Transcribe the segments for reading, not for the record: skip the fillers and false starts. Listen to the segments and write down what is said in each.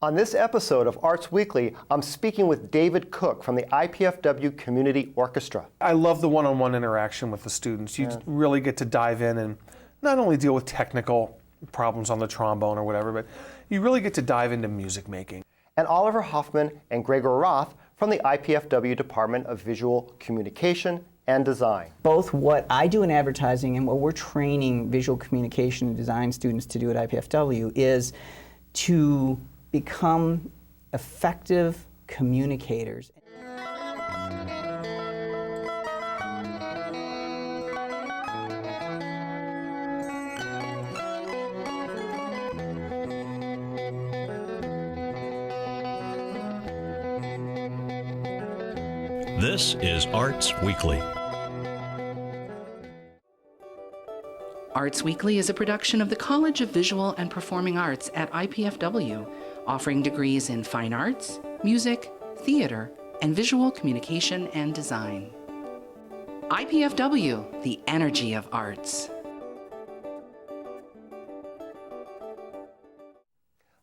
On this episode of Arts Weekly, I'm speaking with David Cooke from the IPFW Community Orchestra. I love the one-on-one interaction with the students. You really get to dive in and not only deal with technical problems on the trombone or whatever, but you really get to dive into music making. And Oliver Hoffman and Gregor Roth from the IPFW Department of Visual Communication and Design. Both what I do in advertising and what we're training visual communication and design students to do at IPFW is to become effective communicators. This is Arts Weekly. Arts Weekly is a production of the College of Visual and Performing Arts at IPFW, offering degrees in fine arts, music, theater, and visual communication and design. IPFW, the energy of arts.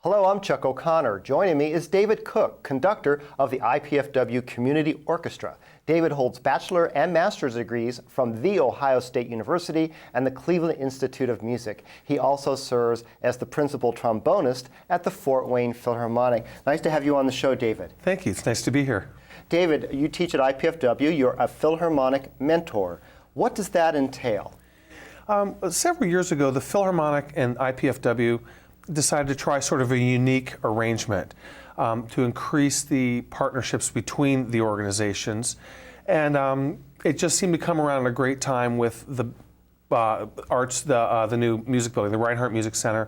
Hello, I'm Chuck O'Connor. Joining me is David Cooke, conductor of the IPFW Community Orchestra. David holds bachelor and master's degrees from The Ohio State University and the Cleveland Institute of Music. He also serves as the principal trombonist at the Fort Wayne Philharmonic. Nice to have you on the show, David. Thank you. It's nice to be here. David, you teach at IPFW. You're a Philharmonic mentor. What does that entail? Several years ago, the Philharmonic and IPFW decided to try sort of a unique arrangement to increase the partnerships between the organizations. And it just seemed to come around at a great time with the the new music building, the Reinhardt Music Center,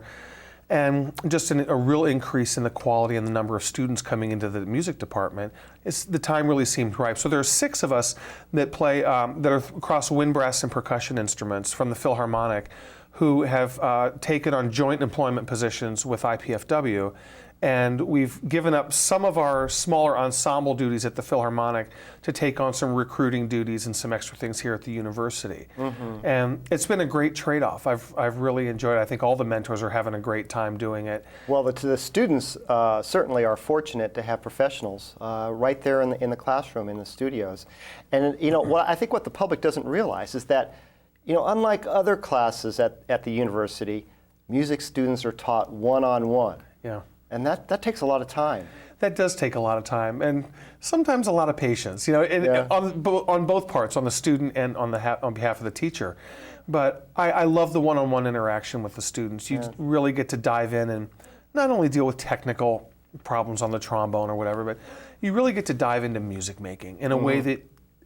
and just a real increase in the quality and the number of students coming into the music department. The time really seemed ripe. So there are 6 of us that play, that are across wind, brass, and percussion instruments from the Philharmonic, who have taken on joint employment positions with IPFW. And we've given up some of our smaller ensemble duties at the Philharmonic to take on some recruiting duties and some extra things here at the university. Mm-hmm. And it's been a great trade-off. I've really enjoyed it. I think all the mentors are having a great time doing it. Well, the students certainly are fortunate to have professionals right there in the classroom, in the studios. And you know, I think what the public doesn't realize is that, you know, unlike other classes at the university, music students are taught one-on-one. Yeah. And that takes a lot of time. That does take a lot of time, and sometimes a lot of patience, you know, on both parts, on the student and on behalf of the teacher. But I love the one-on-one interaction with the students. You really get to dive in and not only deal with technical problems on the trombone or whatever, but you really get to dive into music making in a way that,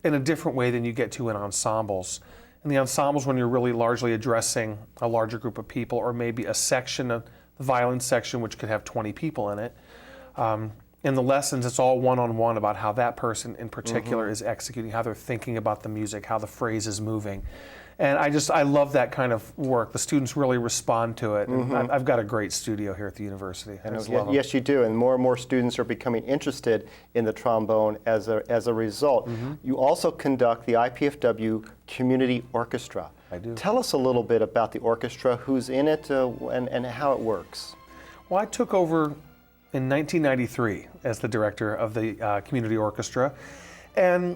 in a different way than you get to in ensembles. In the ensembles, when you're really largely addressing a larger group of people, or maybe a section of the violin section, which could have 20 people in it. In the lessons, it's all one-on-one about how that person in particular is executing, how they're thinking about the music, how the phrase is moving. And I love that kind of work. The students really respond to it. And I've got a great studio here at the university. Yes, you do. And more students are becoming interested in the trombone as a result. You also conduct the IPFW Community Orchestra. I do. Tell us a little bit about the orchestra, who's in it, and how it works. Well, I took over in 1993 as the director of the Community Orchestra. And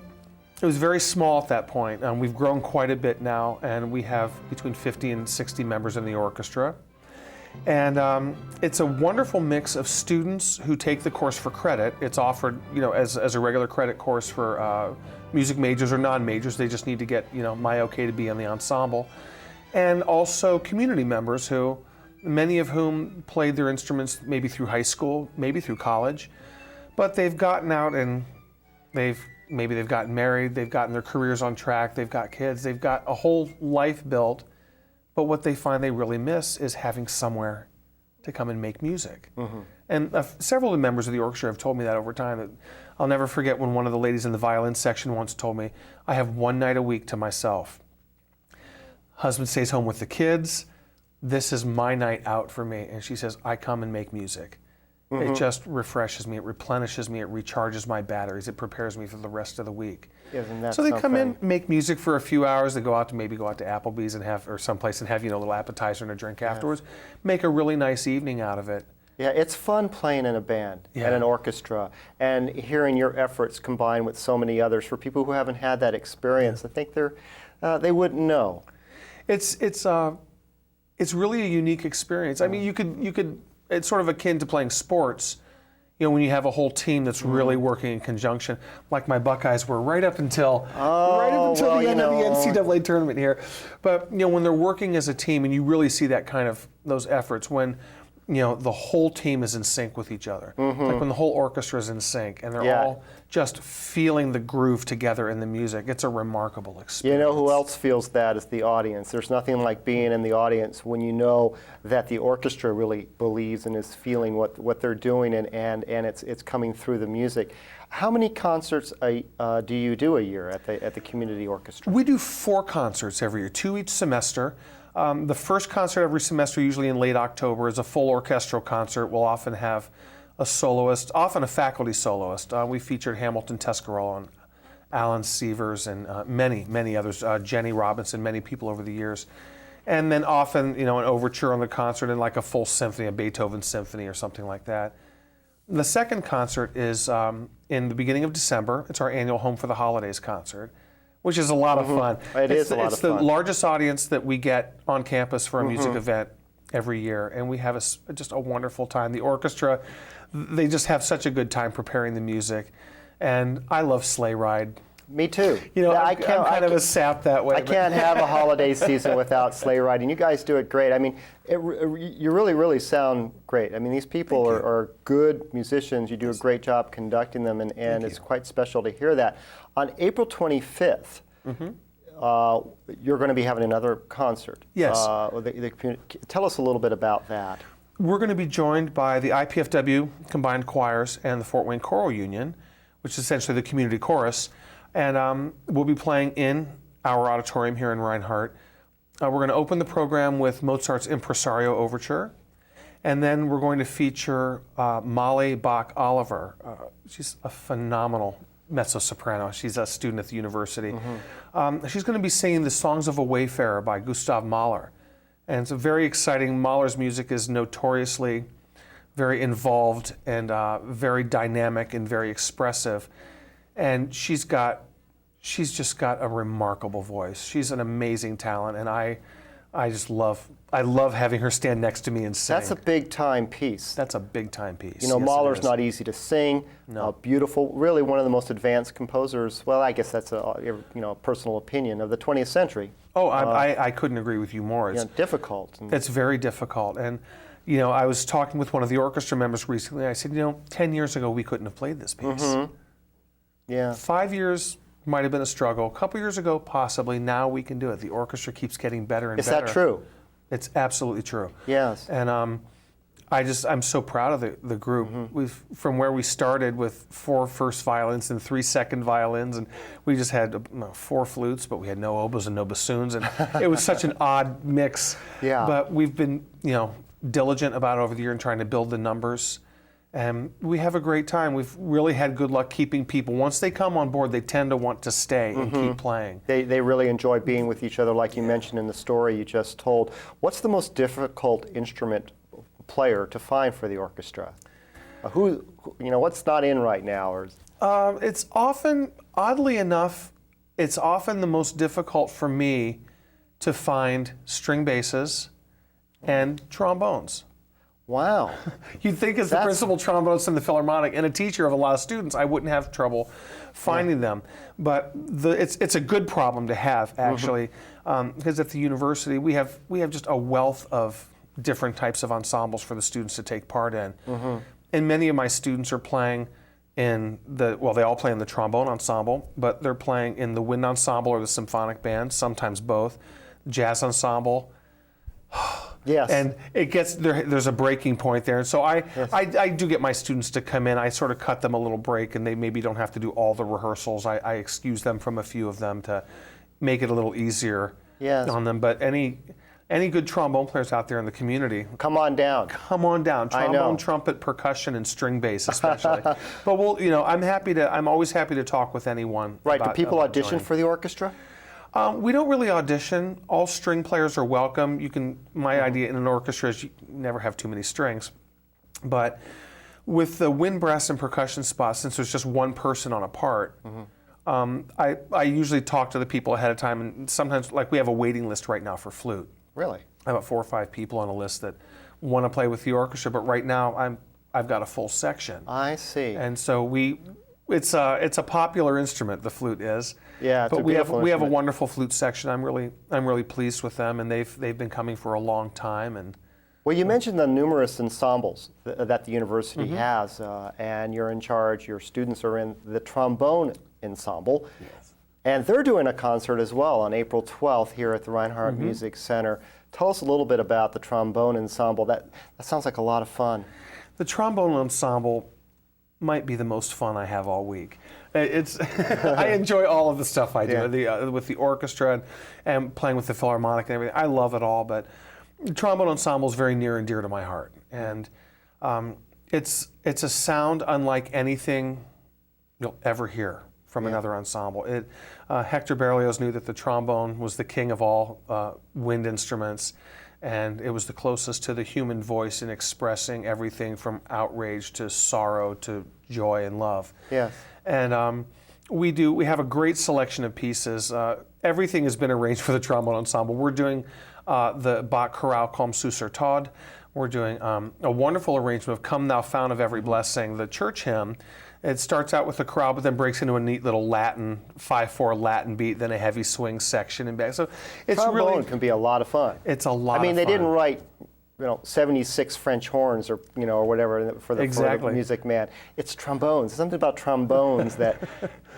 it was very small at that point. We've grown quite a bit now, and we have between 50 and 60 members in the orchestra. And it's a wonderful mix of students who take the course for credit. It's offered, you know, as a regular credit course for music majors or non-majors. They just need to get, you know, my okay to be on the ensemble. And also community members who, many of whom played their instruments maybe through high school, maybe through college, but they've gotten out and maybe they've gotten married, they've gotten their careers on track, they've got kids, they've got a whole life built, but what they find they really miss is having somewhere to come and make music. And several of the members of the orchestra have told me that over time. That I'll never forget when one of the ladies in the violin section once told me, I have one night a week to myself. Husband stays home with the kids. This is my night out for me. And she says, I come and make music. It just refreshes me, it replenishes me, it recharges my batteries, it prepares me for the rest of the week. Isn't that so they come something? in, make music for a few hours, they go out to Applebee's and have, or someplace and have, you know, a little appetizer and a drink afterwards, make a really nice evening out of it, Yeah, it's fun playing in a band and an orchestra and hearing your efforts combined with so many others. For people who haven't had that experience, I think they wouldn't know. It's really a unique experience. I mean, you could. It's sort of akin to playing sports. You know, when you have a whole team that's really working in conjunction, like my Buckeyes were right up until the end of the NCAA tournament here. But you know, when they're working as a team, and you really see that kind of those efforts when, you know, the whole team is in sync with each other. Like when the whole orchestra is in sync and they're all just feeling the groove together in the music. It's a remarkable experience. You know who else feels that is the audience. There's nothing like being in the audience when you know that the orchestra really believes and is feeling what they're doing and it's coming through the music. How many concerts do you do a year at the Community Orchestra? We do 4 concerts every year, 2 each semester. The first concert every semester, usually in late October, is a full orchestral concert. We'll often have a soloist, often a faculty soloist. We featured Hamilton Tescarol and Alan Severs and many others, Jenny Robinson, many people over the years. And then often, you know, an overture on the concert and like a full symphony, a Beethoven symphony or something like that. The second concert is in the beginning of December. It's our annual Home for the Holidays concert, which is a lot of fun. It's a lot of fun. It's the largest audience that we get on campus for a music event every year, and we have just a wonderful time. The orchestra, they just have such a good time preparing the music, and I love Sleigh Ride. Me too. You know, I'm kind of a sap that way. I can't have a holiday season without sleigh riding. You guys do it great. I mean, you really sound great. I mean, these people are good musicians. You do a great job conducting them, and it's quite special to hear that. On April 25th, you're going to be having another concert. Yes. Tell us a little bit about that. We're going to be joined by the IPFW Combined Choirs and the Fort Wayne Choral Union, which is essentially the community chorus. And we'll be playing in our auditorium here in Reinhardt. We're going to open the program with Mozart's Impresario Overture. And then we're going to feature Molly Bach-Oliver. She's a phenomenal mezzo-soprano. She's a student at the university. She's going to be singing the Songs of a Wayfarer by Gustav Mahler. And it's a very exciting. Mahler's music is notoriously very involved and very dynamic and very expressive. And she's just got a remarkable voice. She's an amazing talent, and I love having her stand next to me and sing. That's a big time piece. That's a big time piece. You know, yes, Mahler's not easy to sing. No. Beautiful, really one of the most advanced composers. Well, I guess that's a personal opinion of the 20th century. Oh, I couldn't agree with you more. It's difficult. It's very difficult, and you know, I was talking with one of the orchestra members recently. I said, 10 years ago we couldn't have played this piece. Yeah. 5 years might have been a struggle. A couple years ago, possibly. Now we can do it. The orchestra keeps getting better and better. Is that true? It's absolutely true. Yes. And I'm so proud of the group. From where we started with 4 first violins and 3 second violins, and we just had 4 flutes, but we had no oboes and no bassoons, and it was such an odd mix. Yeah. But we've been, diligent about it over the year and trying to build the numbers. And we have a great time. We've really had good luck keeping people. Once they come on board, they tend to want to stay and keep playing. They really enjoy being with each other, like you mentioned in the story you just told. What's the most difficult instrument player to find for the orchestra? What's not in right now? It's often, oddly enough, it's often the most difficult for me to find string basses and trombones. Wow. You'd think as the principal trombonist in the Philharmonic and a teacher of a lot of students, I wouldn't have trouble finding them. But it's a good problem to have, actually, because at the university we have just a wealth of different types of ensembles for the students to take part in. And many of my students are playing in they all play in the trombone ensemble, but they're playing in the wind ensemble or the symphonic band, sometimes both, jazz ensemble. Yes. And it gets there's a breaking point there. And so I do get my students to come in. I sort of cut them a little break, and they maybe don't have to do all the rehearsals. I excuse them from a few of them to make it a little easier on them. But any good trombone players out there in the community, come on down. Come on down. Trombone, trumpet, percussion, and string bass especially. But I'm always happy to talk with anyone. Right. Do people audition for the orchestra? We don't really audition. All string players are welcome. My idea in an orchestra is you never have too many strings. But with the wind, brass, and percussion spots, since there's just one person on a part, I usually talk to the people ahead of time, and sometimes, like, we have a waiting list right now for flute. Really? I have about 4 or 5 people on a list that want to play with the orchestra, but right now I've got a full section. I see. And so it's a popular instrument, the flute is. Yeah, it's but a we have beautiful a instrument. wonderful flute section. I'm really pleased with them, and they've been coming for a long time. And Well, you mentioned the numerous ensembles that the university has, and you're in charge, your students are in the trombone ensemble. Yes. And they're doing a concert as well on April 12th here at the Reinhardt Music Center. Tell us a little bit about the trombone ensemble. That sounds like a lot of fun. The trombone ensemble might be the most fun I have all week. It's I enjoy all of the stuff I do with the orchestra and playing with the Philharmonic and everything. I love it all, but the trombone ensemble is very near and dear to my heart, and it's a sound unlike anything you'll ever hear from another ensemble. Hector Berlioz knew that the trombone was the king of all wind instruments, and it was the closest to the human voice in expressing everything from outrage to sorrow to joy and love. Yes. And we have a great selection of pieces. Everything has been arranged for the trombone ensemble. We're doing the Bach chorale Comme Sous sur Todd. We're doing a wonderful arrangement of Come Thou Fount of Every Blessing, the church hymn. It starts out with the chorale, but then breaks into a neat little Latin, 5/4 Latin beat, then a heavy swing section and back. So it's Trombone really can be a lot of fun. It's a lot. I mean, of they fun. didn't write, 76 French horns or or whatever for the Music Man. It's trombones. There's something about trombones that,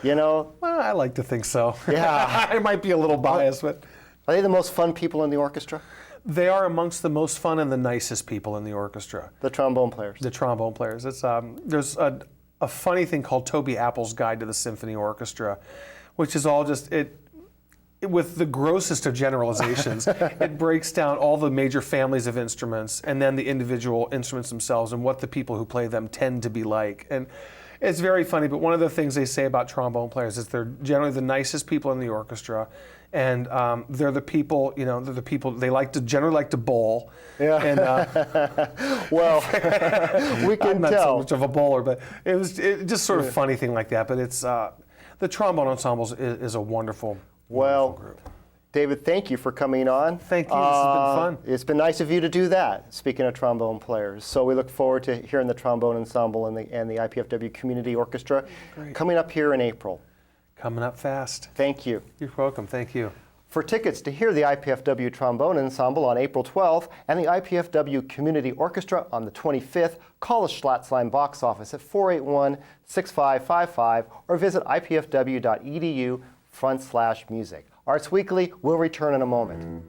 Well, I like to think so. Yeah. I might be a little biased, but Are they the most fun people in the orchestra? they are amongst the most fun and the nicest people in the orchestra. The trombone players. The trombone players. It's there's a funny thing called Toby Apple's Guide to the Symphony Orchestra, which is all just with the grossest of generalizations. It breaks down all the major families of instruments and then the individual instruments themselves and what the people who play them tend to be like. And it's very funny, but one of the things they say about trombone players is they're generally the nicest people in the orchestra, and they're the people, they generally like to bowl. Yeah. And Well, we can I'm not so tell. much of a bowler, but it was just sort of funny thing like that. But it's the trombone ensembles is a wonderful group. David, thank you for coming on. Thank you. This has been fun. It's been nice of you to do that, speaking of trombone players. So we look forward to hearing the trombone ensemble and the IPFW Community Orchestra coming up here in April. Coming up fast. Thank you. You're welcome. Thank you. For tickets to hear the IPFW Trombone Ensemble on April 12th and the IPFW Community Orchestra on the 25th, call the Schlatzline box office at 481-6555 or visit ipfw.edu/music. Arts Weekly will return in a moment.